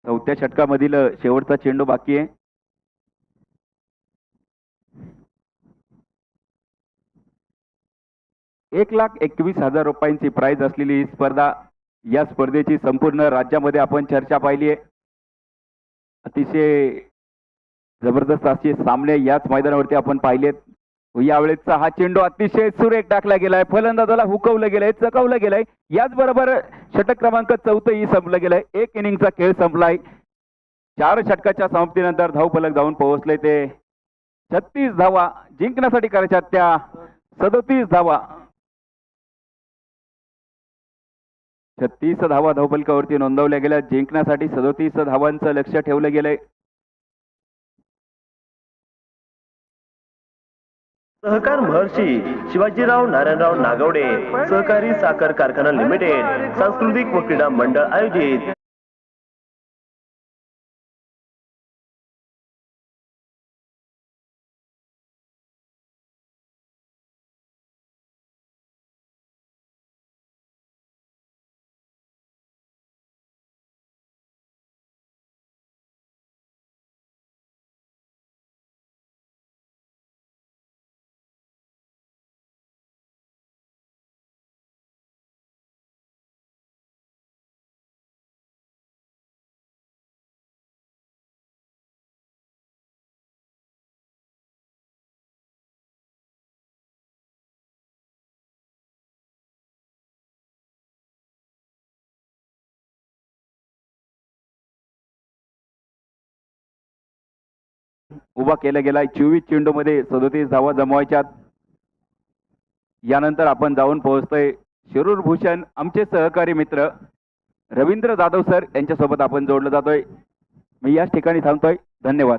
चौथ्या षटकामधील शेवटचा चेंडू बाकी आहे. ₹1,21,000 प्राइज असलेली ही स्पर्धा. या स्पर्धेची संपूर्ण राज्यामध्ये आपण चर्चा पाहिली आहे. अतिशय जबरदस्त असे सामने याच मैदानावरती आपण पाहिलेत. यावेळेसचा हा चेंडू अतिशय सुरेख टाकला गेलाय. फलंदाजाला हुकवलं गेलंय, चकवलं गेलंय. याचबरोबर षटक क्रमांक 4 संपलं गेलंय. एक इनिंगचा खेळ संपलाय. 4 षटकाच्या समाप्तीनंतर धावफलक जाऊन पोहोचले ते 36 धावा. जिंकण्यासाठी करायच्या त्या 37 धावा. 36 धावा धावफलकावरती नोंदवल्या गेल्या. जिंकण्यासाठी 37 धावांचं लक्ष ठेवलं गेलंय. सहकार महर्षी शिवाजीराव नारायणराव नागवडे सहकारी साखर कारखाना लिमिटेड सांस्कृतिक व क्रीडा मंडळ आयोजित उभा केला गेलाय 24 चेंडूमध्ये 37 धावा जमवायच्यात. यानंतर आपण जाऊन पोहोचतोय शिरूर भूषण आमचे सहकारी मित्र रवींद्र जाधव सर यांच्यासोबत आपण जोडलं जातोय. मी याच ठिकाणी थांबतोय. धन्यवाद.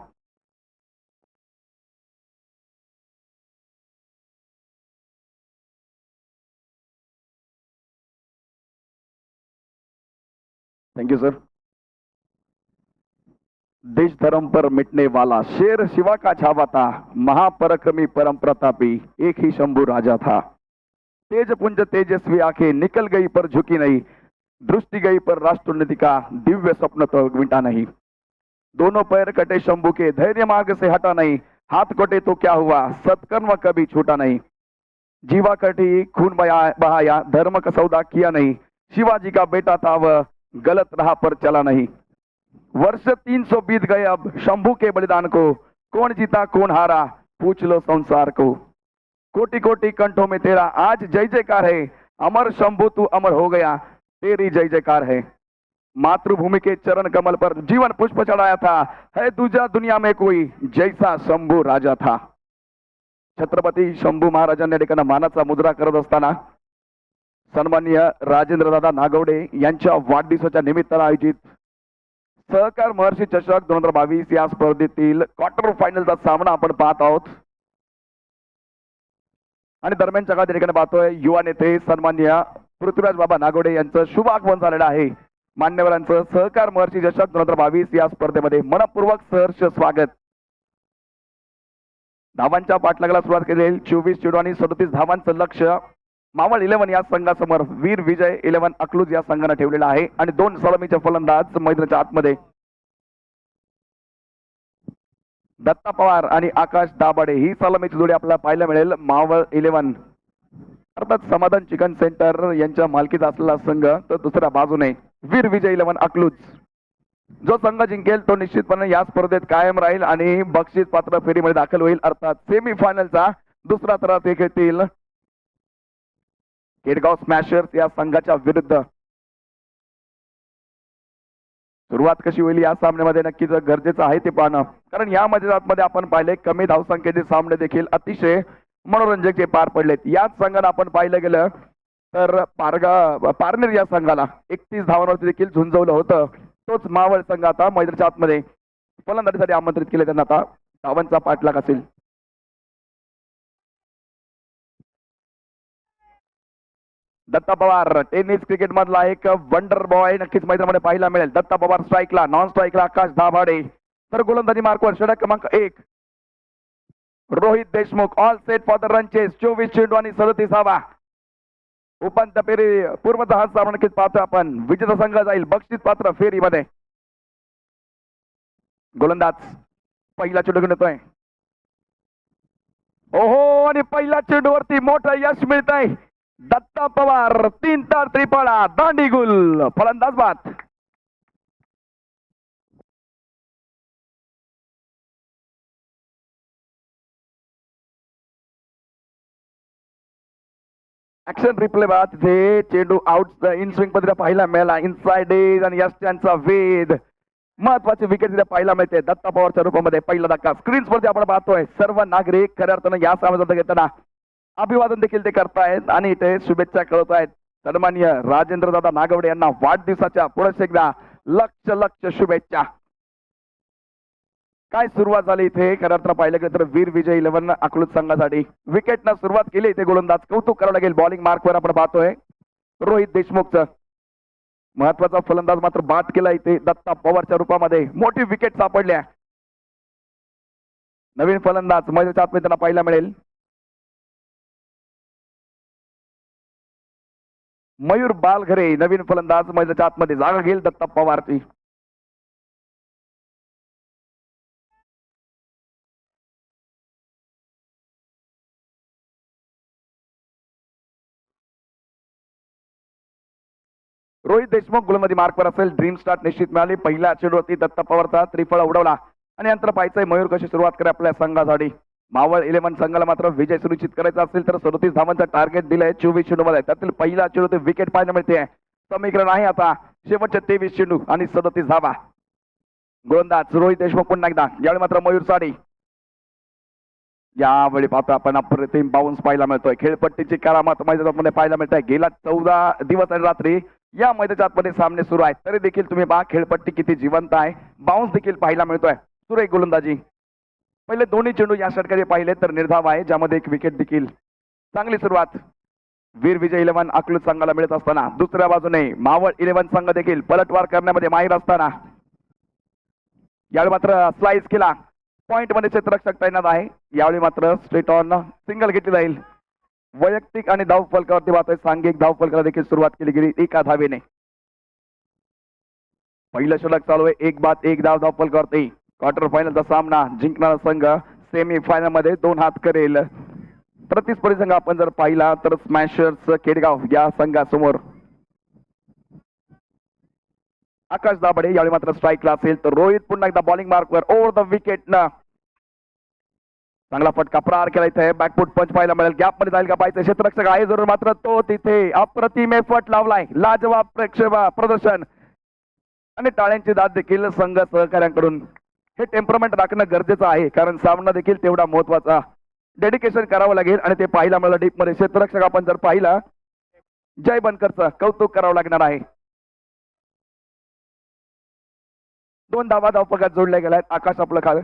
Thank you sir. देश धर्म पर मिटने वाला शेर शिवा का छावा था, महापराक्रमी परम प्रतापी एक ही शंभू राजा था. तेज पुंज तेजस्वी आंखें निकल गई पर झुकी नहीं, दृष्टि गई पर राष्ट्रोन्नति का दिव्य स्वप्न तो मिटा नहीं. दोनों पैर कटे शंभू के धैर्य मार्ग से हटा नहीं, हाथ कटे तो क्या हुआ सत्कर्म कभी छूटा नहीं. जीवा कटी खून बहाया धर्म का सौदा किया नहीं, शिवाजी का बेटा था वह गलत राह पर चला नहीं. वर्ष 300 बीत गए अब शंभू के बलिदान को, कौन जीता कौन हारा पूछ लो संसार को. कोटि कोटि कंठों में तेरा आज जय जयकार है, अमर शंभू तू अमर हो गया तेरी जय जयकार है. मातृभूमि के चरण कमल पर जीवन पुष्प चढ़ाया था, है दूजा दुनिया में कोई जैसा शंभू राजा था. छत्रपती शंभू महाराजांनी ठिकाणी मानाचा मुद्रा करत असताना सन्माननीय राजेंद्रदादा नागवडे यांच्या वाढदिवसाच्या निमित्तानं आयोजित सहकार महर्षी चषक 2022 या स्पर्धेतील क्वार्टर फायनलचा सामना आपण पाहत आहोत. आणि दरम्यानच्या काळात ठिकाणी पाहतोय युवा नेते सन्माननीय पृथ्वीराज बाबा नागवडे यांचं शुभ आगमन झालेलं आहे. मान्यवरांचं सहकार महर्षी चषक 2022 या स्पर्धेमध्ये मनपूर्वक सहर्ष स्वागत. धावांच्या पाठलागाला सुरुवात केलेली 24 चेंडू आणि 37 धावांचं लक्ष्य मावळ 11 या संघासमोर वीर विजय 11 अकलूज या संघाने ठेवलेला आहे. आणि 2 सलामीचे फलंदाज मैदानाच्या आतमध्ये दत्ता पवार आणि आकाश दाभाडे ही सलामीची जोडी आपल्याला पाहायला मिळेल. मावळ 11 अर्थात समाधान चिकन सेंटर यांच्या मालकीचा असलेला संघ, तर दुसऱ्या बाजूने वीर विजय 11 अकलूज. जो संघ जिंकेल तो निश्चितपणे या स्पर्धेत कायम राहील आणि बक्षीस पात्र फेरीमध्ये दाखल होईल. अर्थात सेमी फायनलचा दुसरा तरा ते खेळतील केडगाव स्मॅशर्स या संघाच्या विरुद्ध. सुरुवात कशी होईल या सामन्यामध्ये नक्कीच गरजेचं आहे ते पाहणं, कारण या मैदानामध्ये आपण पाहिले कमी धावसंख्येचे सामने देखील अतिशय मनोरंजक जे पार पडलेत. याच संघाला आपण पाहिलं गेलं तर पारनेर या संघाला 31 धावांवरती देखील झुंजवलं होतं. तोच मावळ संघ आता मैदानाच्या आतमध्ये फलंदाजीसाठी आमंत्रित केले. त्यांना आता धावांचा पाठलाग असेल. दत्ता पवार टेनिस क्रिकेट मधला एक वंडर बॉय नक्कीच मैदानामध्ये पाहायला मिळेल. दत्ता पवार स्ट्राईकला, नॉन स्ट्राईकला आकाश दाभाडे, तर गोलंदाजी मार्कवर षटक क्रमांक 1 Rohit Deshmukh. All set for the run chase. 24 चेंडू आणि 37 धावा. उपांत्य फेरी पूर्वतः हा सामना नक्कीच पाहतोय आपण. विजेता संघ जाईल बक्षीस पात्र फेरीमध्ये. गोलंदाज पहिला चेंडू घेऊन येतोय. ओहो, आणि पहिल्या चेंडूवरती मोठं यश मिळत आहे. दत्ता पवार 3 तर त्रिफळा दांडी गुल. फलंदाज बाद. ऍक्शन रिप्ले बघा तिथे चेंडू आउट इन स्विंग पद्धतीने पाहायला मिळाला. इनसाइड एज आणि यशच्यांचा वेध. महत्वाची विकेट तिथे पाहायला मिळते दत्ता पवारच्या रूपामध्ये. पहिला धक्का स्क्रीन्स वरती आपण पाहतोय. सर्व नागरिक खऱ्या अर्थानं या सामन्यात घेताना अभिवादन देखील ते करतायत आणि इथे शुभेच्छा कळत आहेत. सन्माननीय राजेंद्रदादा नागवडे यांना वाढदिवसाच्या पुढे एकदा लक्ष शुभेच्छा. काय सुरुवात झाली इथे खरं तर पाहिलं गेलं तर वीर विजय 11 अकलूज संघासाठी विकेटनं सुरुवात केली इथे गोलंदाज कौतुक करावं लागेल बॉलिंग मार्कवर आपण पाहतोय रोहित देशमुखचं महत्वाचा फलंदाज मात्र बाद केला इथे दत्ता पवारच्या रूपामध्ये मोठी विकेट सापडल्या नवीन फलंदाज मैदानाच्या आतमध्ये त्यांना पाहायला मिळेल मयूर बालघरे नवीन फलंदाज मैदानाच्या आतमध्ये जागा घेईल दत्ता पवारची रोहित देशमुख गोलंदाजी मार्कवर असेल ड्रीम स्टार्ट निश्चित मिळाली पहिल्या चेंडूवरती दत्ता पवारचा त्रिफळ उडवला आणि अंतर पाहायचंय मयूर कशी सुरुवात करे आपल्या संघासाठी मावळ 11 संघाला मात्र विजय सुनिश्चित करायचा असेल तर 37 धावांचं टार्गेट दिलंय 24 चेंडूमध्ये त्यातील पहिला चेंडू ते विकेट पाहायला मिळते समीकरण आहे आता शेवटचे 23 चेंडू आणि 37 धावा गोलंदाज रोहित देशमुख पुन्हा एकदा यावेळी मात्र मयूर साडी यावेळी पाहतो आपण अप्रतिम बाउन्स पाहायला मिळतोय खेळपट्टीची करामत मैदानामध्ये पाहायला मिळत आहे गेला 14 दिवस आणि रात्री या मैदानाच्या आतमध्ये सामने सुरू आहेत तरी देखील तुम्ही पहा खेळपट्टी किती जिवंत आहे बाउन्स देखील पाहायला मिळतोय सुरेख गोलंदाजी पहिले दोन्ही चेंडू या षटकाचे पाहिले तर निर्धाव आहे ज्यामध्ये एक विकेट देखील चांगली सुरुवात वीर विजय 11 अकलूज संघाला मिळत असताना दुसऱ्या बाजूने मावळ 11 संघ देखील पलटवार करण्यामध्ये माहीर असताना यावेळी मात्र स्लाइस केला पॉइंट मध्ये क्षेत्ररक्षक तैनात आहे यावेळी मात्र स्ट्रेट ऑन सिंगल घेतली जाईल वैयक्तिक आणि धाव फलकावरती पाहतोय सांघिक धाव फलकाला देखील सुरुवात केली गेली एका धावेने पहिलं षटक चालू आहे एक बाद एक धाव फलकावरती क्वार्टर फायनलचा सामना जिंकणारा संघ सेमी फायनल मध्ये 2 हात करेल प्रतिस्पर्धी संघ आपण जर पाहिला तर स्मॅशर्स केडगाव या संघासमोर आकाश दाभडे यावेळी मात्र स्ट्राईकला असेल तर रोहित पुन्हा एकदा बॉलिंग मार्कवर ओव्हर द विकेट न चांगला फटका प्रहार केला इथे बॅकफुट पंच पाहायला मिळेल गॅप मध्ये जाईल का पाहिजे क्षेत्ररक्षक आहे जरूर मात्र तो तिथे अप्रतिम फट लावलाय लाजवाब प्रेक्षेपा प्रदर्शन आणि टाळ्यांची दाद देखील संघ सहकार्यांकडून हे टेम्परमेंट राखणं गरजेचं आहे कारण सामना देखील तेवढा महत्वाचा डेडिकेशन करावं लागेल आणि ते पाहायला मिळालं डीप मध्ये क्षेत्ररक्षक आपण जर पाहिलं जय बनकरचं कौतुक करावं लागणार आहे 2 धावा धावपगात जोडल्या गेल्या आहेत आकाश आपलं खाल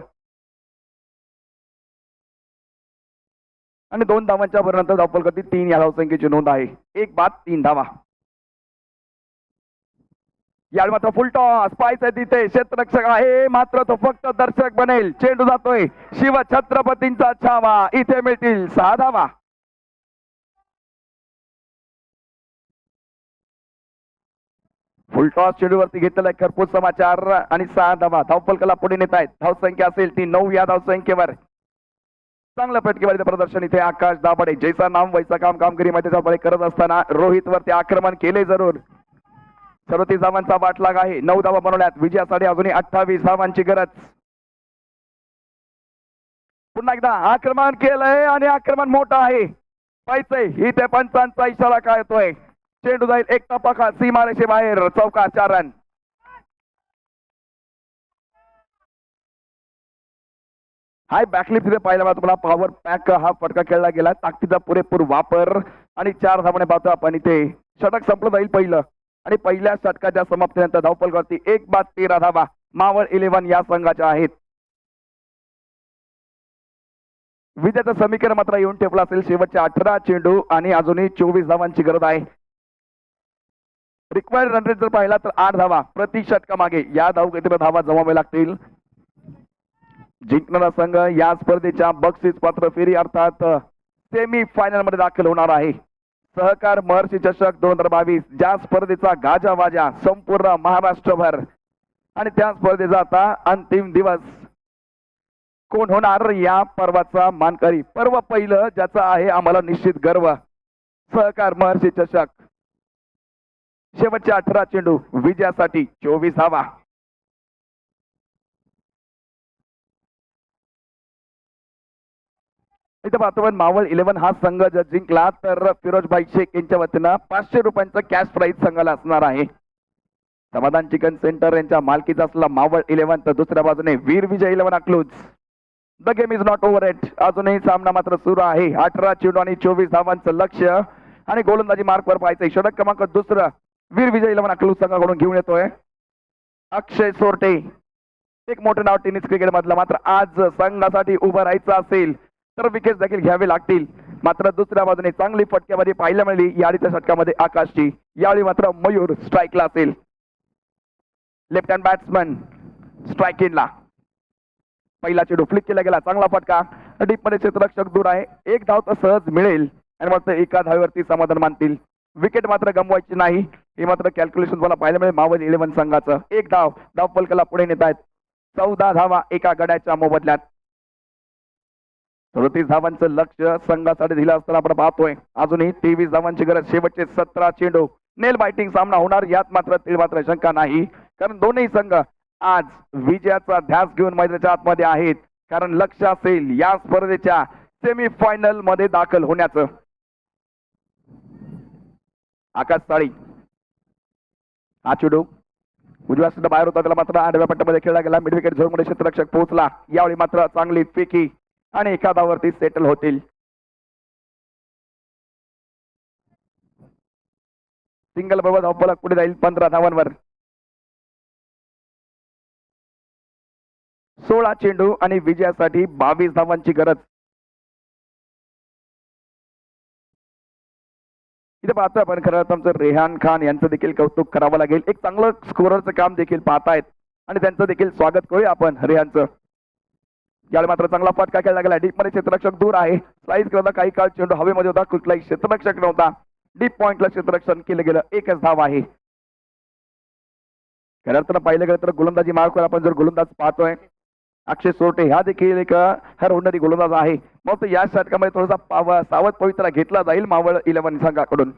आणि 2 धावांच्या भरानंतर धावपलकती 3 या धावसंख्येची नोंद आहे 1 बाद 3 धावा यावेळी मात्र फुल टॉस पाहायचंय तिथे क्षेत्ररक्षक आहे मात्र तो फक्त दर्शक बनेल चेंडू जातोय शिव छत्रपतींचा छावा इथे मिळतील 6 धावा फुल टॉस चेंडूवरती घेतलेला आहे खरपूस समाचार आणि 6 धावा धावफलकाला पुढे नेत आहेत धावसंख्या असेल ती 9 या धावसंख्येवर चांगलं फटकेबारीचं प्रदर्शन इथे आकाश दाभडे जैसा नाम वैसा काम कामगिरी मध्ये करत असताना रोहित वरती आक्रमण केले जरूर 37 धावांचा वाटलाग आहे 9 धावा बनवल्यात विजयासाठी अजूनही 28 धावांची गरज पुन्हा एकदा आक्रमण केलंय आणि आक्रमण मोठं आहे पाहिजे इथे पंचांचा इशारा काय येतोय चेंडू जाईल एक टपाखा सीमारेषे बाहेर चौकार 4 रन हाय बॅकलिप तिथे पाहिला मला तुम्हाला पॉवर पॅक हा फटका खेळला गेला ताकदीचा पुरेपूर वापर आणि 4 धावाने पाहतो आपण इथे षटक संपलं जाईल पहिलं आणि पहिल्या षटकाच्या समाप्तीनंतर धावफलकावरती 1 बाद 13 धावा मावळ 11 या संघाच्या आहेत विजयाचं समीकरण मात्र येऊन ठेवलं असेल शेवटचे 18 चेंडू आणि अजूनही 24 धावांची गरज आहे रिक्वायर्ड रन रेट जर पाहिला तर 8 धावा प्रति षटकामागे या धावगतीवर धावा जमावे लागतील जिंकणारा संघ या स्पर्धेच्या बक्षीस पात्र फेरी अर्थात सेमी फायनल मध्ये दाखल होणार आहे सहकार महर्षी चषक 2022 ज्या स्पर्धेचा गाजावाजा संपूर्ण महाराष्ट्रभर आणि त्या स्पर्धेचा आता अंतिम दिवस कोण होणार या पर्वाचा मानकरी पर्व पहिलं ज्याचा आहे आम्हाला निश्चित गर्व सहकार महर्षी चषक शेवटचे 18 चेंडू विजयासाठी 24 धावा इथं पाहतो मावळ 11 हा संघ जर जिंकला तर फिरोजभाई शेख यांच्या वतीनं 500 रुपयांचं कॅश प्राईज संघाला असणार आहे समाधान चिकन सेंटर यांच्या मालकीचा असलेला मावळ 11 तर दुसऱ्या बाजूने Veer Vijay 11 Akluj the game is not over yet अजूनही सामना मात्र सुरू आहे 18 चेंडू आणि 24 धावांचं लक्ष्य आणि गोलंदाजी मार्कवर पाहायचंय षटक क्रमांक दुसरं वीर विजय 11 अकलूज संघाकडून घेऊन येतोय अक्षय सोरटे एक मोठं नाव टेनिस क्रिकेट मधलं. मात्र आज संघासाठी उभं राहायचं असेल तर विकेट देखील घ्यावे लागतील. मात्र दुसऱ्या बाजूने चांगली फटक्यामध्ये पाहायला मिळाली याडीच्या षटकामध्ये आकाशची. यावेळी मात्र मयूर स्ट्राईकला असेल. लेफ्ट हँड बॅट्समन स्ट्राईक इनला. पहिला चेंडू फ्लिक केला गेला, चांगला फटका. डीप मध्ये क्षेत्ररक्षक दूर आहे. एक धाव तर सहज मिळेल आणि मात्र एका धावेवरती समाधान मानतील. विकेट मात्र गमवायची नाही हे मात्र कॅल्क्युलेशन मला पाहायला मिळेल मावळ 11 संघाचं. एक धाव फलकाला पुढे नेत आहेत. 14 धावा एका गड्याच्या मोबदल्यात. 37 धावांचं लक्ष संघासाठी दिलं असताना आपण पाहतोय अजूनही 23 धावांची गरज. शेवटचे 17 चेंडू नेल बायटिंग सामना होणार यात मात्र शंका नाही, कारण दोन्ही संघ आज विजयाचा ध्यास घेऊन मैदानाच्या आतमध्ये आहेत. कारण लक्ष असेल या स्पर्धेच्या सेमीफायनल मध्ये दाखल होण्याचं. आकाश साळी हा चेंडू उजव्या सुद्धा बाहेर होता, त्याला मात्र आडव्या पट्ट्यामध्ये खेळला गेला. मिड विकेट झोन मध्ये क्षेत्ररक्षक पोहोचला. यावेळी मात्र चांगली फेकी आणि एका धावावरती सेटल होतील. सिंगल बरोबर धावफलक पुढे जाईल 15 धावांवर. 16 चेंडू आणि विजयासाठी 22 धावांची गरज. इथे पाहतोय आपण खरं तर आमचं रेहान खान यांचं देखील कौतुक करावं लागेल. एक चांगलं स्कोररचं काम देखील पाहतायत आणि त्यांचं देखील स्वागत करूया आपण रेहानचं. यावेळी मात्र चांगला फटका खेळला गेला. डीप मध्ये क्षेत्ररक्षक दूर आहे. स्लाइस करता काही काळ चेंडू हवेमध्ये होता, कुठलाही क्षेत्ररक्षक नव्हता. डीप पॉइंटला क्षेत्ररक्षण केलं गेलं. एकच धाव आहे. खरं तर पाहिलं गेलं तर गोलंदाजी मार्कवर आपण जर गोलंदाज पाहतोय अक्षय सोरटे हा देखील एक हरहुन्नरी गोलंदाज आहे. मग या षटकामध्ये थोडासा सावध पवित्रा घेतला जाईल मावळ 11 संघाकडून.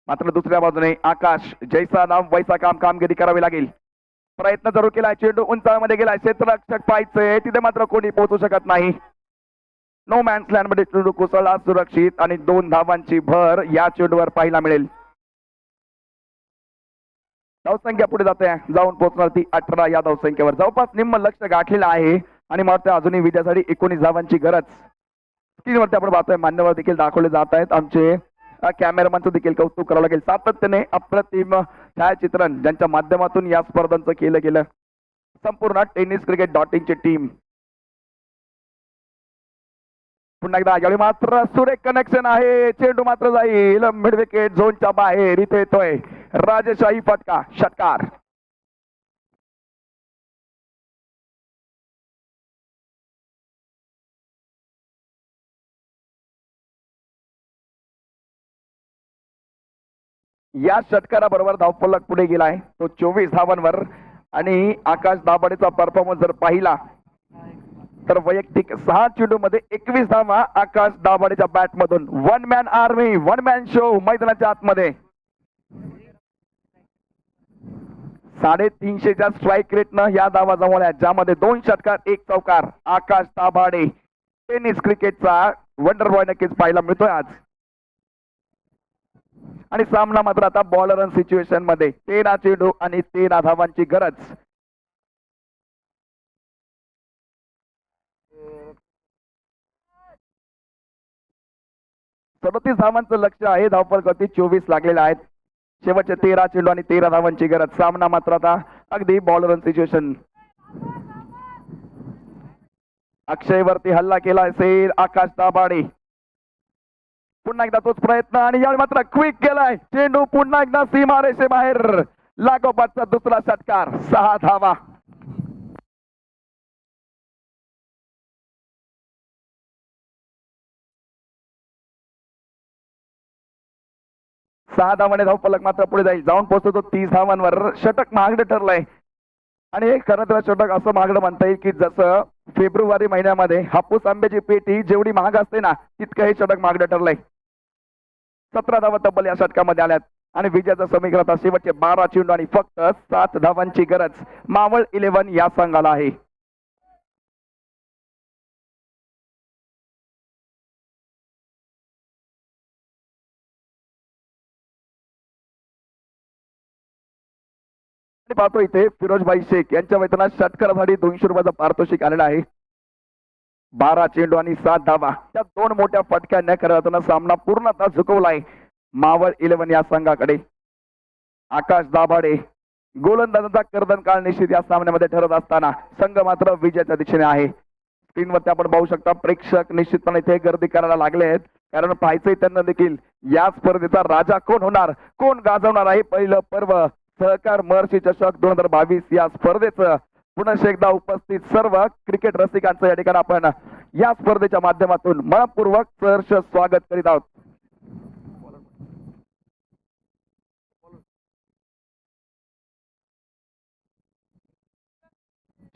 मात्र दुसऱ्या बाजूने आकाश जैसा नाम वैसा कामगिरी करावी लागेल. प्रयत्न जरूर केलाय. चेंडू उंचाळमध्ये गेलाय. क्षेत्ररक्षक पाहायचंय तिथे मात्र कोणी पोहोचू शकत नाही. नो मॅन्स लँड मध्ये चेंडू कोसळला सुरक्षित आणि 2 धावांची भर या चेंडूवर पाहायला मिळेल. धावसंख्या पुढे जाते जाऊन पोहोचणार ती 18 या धावसंख्येवर. जवळपास निम्म लक्ष गाठलेलं आहे आणि मात्र अजूनही विजयासाठी 19 धावांची गरज. स्क्रीनवरती आपण पाहतोय मान्यवर देखील दाखवले जात आहेत. आमचे कॅमेरामॅनचं देखील कौतुक करावं लागेल. सातत्याने अप्रतिम छायाचित्रण ज्यांच्या माध्यमातून या स्पर्धांचं केलं गेलं. संपूर्ण tenniscricket.in ची टीम. पुन्हा एकदा यावेळी मात्र सुरेख कनेक्शन आहे. चेंडू मात्र जाईल मिड विकेट झोनच्या बाहेर. इथे येतोय राजेशाही फटका षटकार. या षटकाराबरोबर धावफलक पुढे गेलाय तो 24 धावांवर. आणि आकाश दाभाडेचा परफॉर्मन्स जर पाहिला तर वैयक्तिक 6 चेंडू मध्ये 21 धावा आकाश दाभाडेच्या बॅट मधून. 1 मॅन आर्मी 1 मॅन शो मैदानाच्या आतमध्ये. 350च्या स्ट्राईक रेटनं या धावा जमवल्या, ज्यामध्ये 2 षटकार 1 चौकार. आकाश दाभाडे टेनिस क्रिकेटचा वंडर बॉय नक्कीच पाहायला मिळतोय आज. आणि सामना मात्र आता बॉलर रन सिच्युएशन मध्ये. 13 चेंडू आणि 13 धावांची गरज. सदतीस धावांचं लक्ष आहे. धावफलकावरती 24 लागलेले आहेत. शेवटचे 13 चेंडू आणि 13 धावांची गरज. सामना मात्र आता अगदी बॉलर रन सिच्युएशन. अक्षय वरती हल्ला केला असेल आकाश दाभाडे. पुन्हा एकदा तोच प्रयत्न आणि यावेळी मात्र क्विक केलाय. चेंडू पुन्हा एकदा सीमारेषे बाहेर. लागोपाठचा दुसरा षटकार. 6 धावा. धावाने धावफलक मात्र पुढे जाईल. जाऊन पोहोचतो 30 धावांवर. षटक महागडं ठरलंय आणि खरं तर षटक असं महागडं म्हणता येईल की जसं फेब्रुवारी महिन्यामध्ये हापूस आंब्याची पेटी जेवढी महाग असते ना तितकं हे षटक महागडं ठरलंय. 17 धावा तब्बल या षटकामध्ये आल्यात आणि विजयाचं समीकरण आता शेवटचे 12 चेंडू आणि फक्त 7 धावांची गरज मावळ 11 या संघाला आहे. पाहतो इथे फिरोजभाई शेख यांच्या वेतनात षटकारासाठी 200 रुपयाचं पारितोषिक आलेलं आहे. 12 चेंडू आणि 7 धावा. त्या 2 मोठ्या फटक्या न करताना सामना पूर्णतः झुकवलाय मावळ 11 या संघाकडे. आकाश दाभाडे गोलंदाजांचा कर्दन काळ निश्चित या सामन्यामध्ये ठरत असताना संघ मात्र विजयाच्या दिशेने आहे. स्क्रीनवरती आपण पाहू शकता प्रेक्षक निश्चितपणे इथे गर्दी करायला लागले आहेत, कारण पाहायचंय त्यांना देखील या स्पर्धेचा राजा कोण होणार, कोण गाजवणार आहे पहिलं पर्व सहकार महर्षी चषक 2022 या स्पर्धेचं. पुन्हा एकदा उपस्थित सर्व क्रिकेट रसिकांचं या ठिकाणी आपण या स्पर्धेच्या माध्यमातून मनपूर्वक सहर्ष स्वागत करीत आहोत.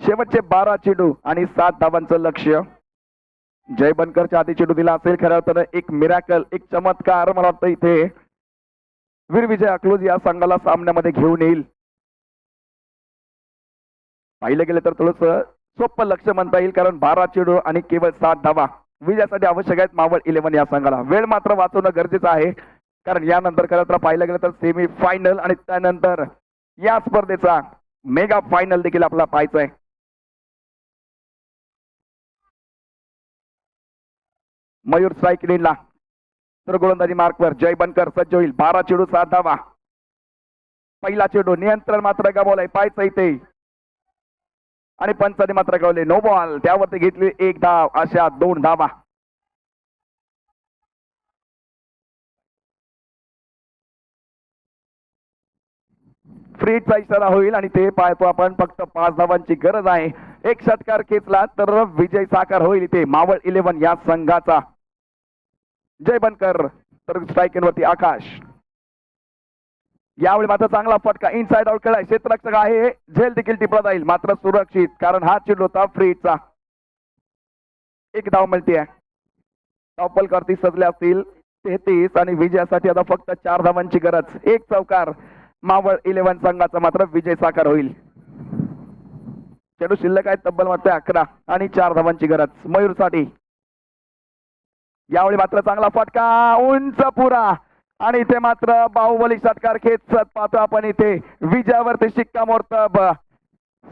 शेवटचे 12 चेंडू आणि 7 धावांचं लक्ष्य. जय बनकरच्या आधी चेंडू दिला असेल, खरं तर एक मिरॅकल, एक चमत्कार मला वाटतं इथे वीर विजय अकलूज या संघाला सामन्यामध्ये घेऊन येईल. पाहिलं गेलं तर थोडस सोपं लक्ष म्हणता येईल, कारण 12 चेंडू आणि केवळ 7 धावा विजयासाठी आवश्यक आहेत मावळ 11 या संघाला. वेळ मात्र वाचवणं गरजेचं आहे, कारण यानंतर खरं तर पाहिलं गेलं तर सेमी फायनल आणि त्यानंतर या स्पर्धेचा मेगा फायनल देखील आपल्याला पाहायचा आहे. मयूर स्ट्राईक रेंजला तर गोलंदाजी मार्कवर जय बनकर सज्ज होईल. 12 चेंडू 7 धावा. पहिला चेंडू नियंत्रण मात्र गमावलंय, पाहायचं इथे आणि पंचाने मात्र गवले नो बॉल. त्यावरती घेतली 1 धाव, अशा 2 धावा. फ्रीचा इशारा होईल आणि ते पाहतो आपण फक्त 5 धावांची गरज आहे. एक षटकार खेचला तर विजय साकार होईल इथे मावळ 11 या संघाचा. जय बनकर तर स्ट्राईकवरती आकाश. यावेळी मात्र चांगला फटका इनसाइड आउट खेळाय, क्षेत्ररक्षक आहे, झेल देखील टिपला जाईल मात्र सुरक्षित, कारण हा चेंडू होता फ्रीचा. 1 धाव मिळते. टॉपल करती सजले असतील 33 आणि विजयासाठी आता फक्त 4 धावांची गरज. 1 चौकार मावळ 11 संघाचा मात्र विजय साकार होईल. चेंडू शिल्लक आहे तब्बल मात्र 11 आणि 4 धावांची गरज मयूरसाठी. यावेळी मात्र चांगला फटका उंच पुरा आणि इथे मात्र बाहुबली षटकार खेचत पाहतो आपण इथे विजयावरती शिक्कामोर्तब.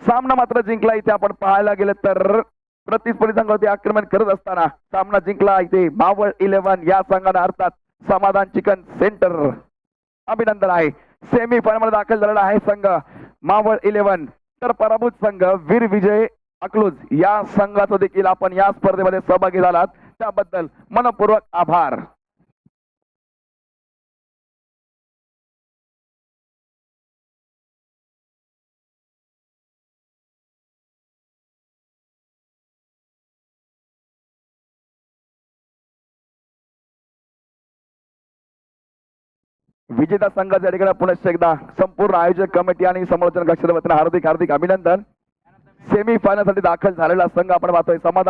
सामना मात्र जिंकला इथे आपण पाहायला गेलं तर प्रतिस्पर्धी संघावरती आक्रमण करत असताना सामना जिंकला इथे मावळ 11 या संघाने, अर्थात समाधान चिकन सेंटर. अभिनंदन आहे. सेमी फायनल मध्ये दाखल झालेला आहे संघ मावळ 11, तर पराभूत संघ वीर विजय अकलूज या संघाचा देखील आपण या स्पर्धेमध्ये सहभागी झालात त्याबद्दल मनपूर्वक आभार. विजेता संघाच्या ठिकाणी पुन्हा एकदा संपूर्ण आयोजक कमिटी आणि समालोचन कक्षाच्या वतीने हार्दिक हार्दिक अभिनंदन. सेमी फायनल साठी दाखल झालेला संघ आपण पाहतोय समाधान